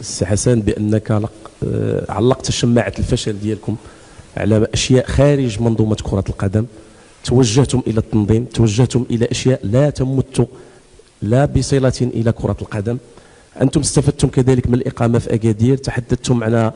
السي حسن بانك علقت شماعه الفشل ديالكم على اشياء خارج منظومه كره القدم، توجهتم الى التنظيم، توجهتم الى اشياء لا تمت لا بصله الى كره القدم. انتم استفدتم كذلك من الاقامه في اكادير، تحدثتم على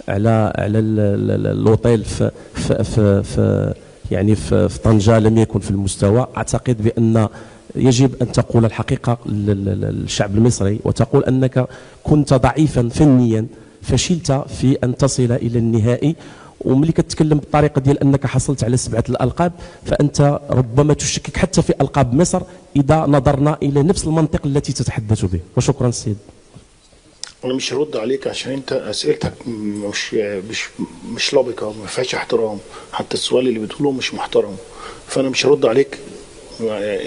الاوتيل في يعني في طنجة لم يكن في المستوى. اعتقد بان يجب ان تقول الحقيقه للشعب المصري، وتقول انك كنت ضعيفا فنيا، فشلت في ان تصل الى النهائي. وملي كتكلم بالطريقه ديال انك حصلت على 7 الالقاب، فانت ربما تشكك حتى في القاب مصر اذا نظرنا الى نفس المنطق التي تتحدث به. وشكرا سيد. انا مش هرد عليك عشان انت اسئلتك مش لبقه، ما فيهاش احترام، حتى السؤال اللي بتقوله مش محترم، فانا مش هرد عليك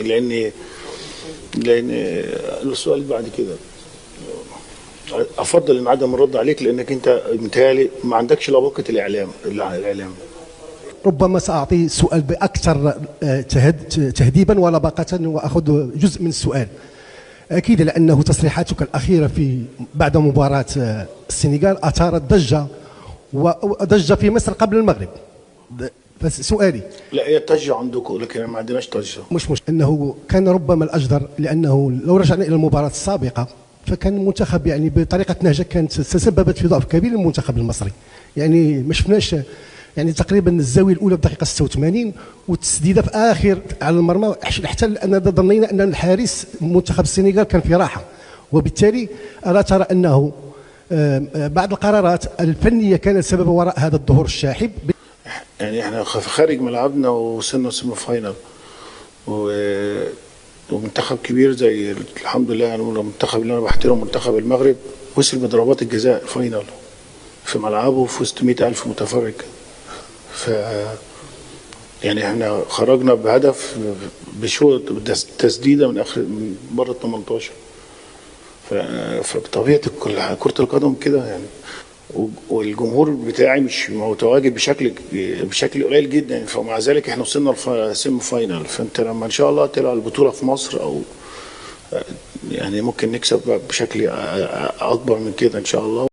لان السؤال اللي بعد كده افضل ان عدم الرد عليك، لانك انت متهيألي ما عندكش لبقه الاعلام. ربما ساعطي سؤال باكثر تهذيبا ولبقه، واخذ جزء من السؤال. اكيد لانه تصريحاتك الاخيره بعد مباراه السنغال اثارت ضجه في مصر قبل المغرب. فسؤالي، لا هي الضجه عندكم لكن ما عندناش ضجه. مش انه كان ربما الاجدر، لانه لو رجعنا الى المباراه السابقه فكان المنتخب يعني بطريقه نهجه كانت تسببت في ضعف كبير للمنتخب المصري. يعني ما شفناش يعني تقريبا الزاويه الاولى بدقيقه 86 والتسديده في اخر على المرمى، حتى اننا ظنينا ان الحارس منتخب السنغال كان في راحه. وبالتالي الا ترى انه بعض القرارات الفنيه كانت سبب وراء هذا الظهور الشاحب. يعني احنا خارج ملعبنا ووصلنا سيمي فاينال ومنتخب كبير زي الحمد لله، يعني المنتخب اللي انا بحترمه منتخب المغرب وصل بضربات الجزاء الفاينال في ملعبه في وسط 100,000 متفرج. ف يعني احنا خرجنا بهدف بشوط تسديده من بره ال 18. فبطبيعه كره القدم كده يعني. والجمهور بتاعي مش متواجد بشكل قليل جدا، فمع ذلك احنا وصلنا السيمي فاينال. فانت لما ان شاء الله تلعب البطوله في مصر او يعني ممكن نكسب بشكل اكبر من كده ان شاء الله.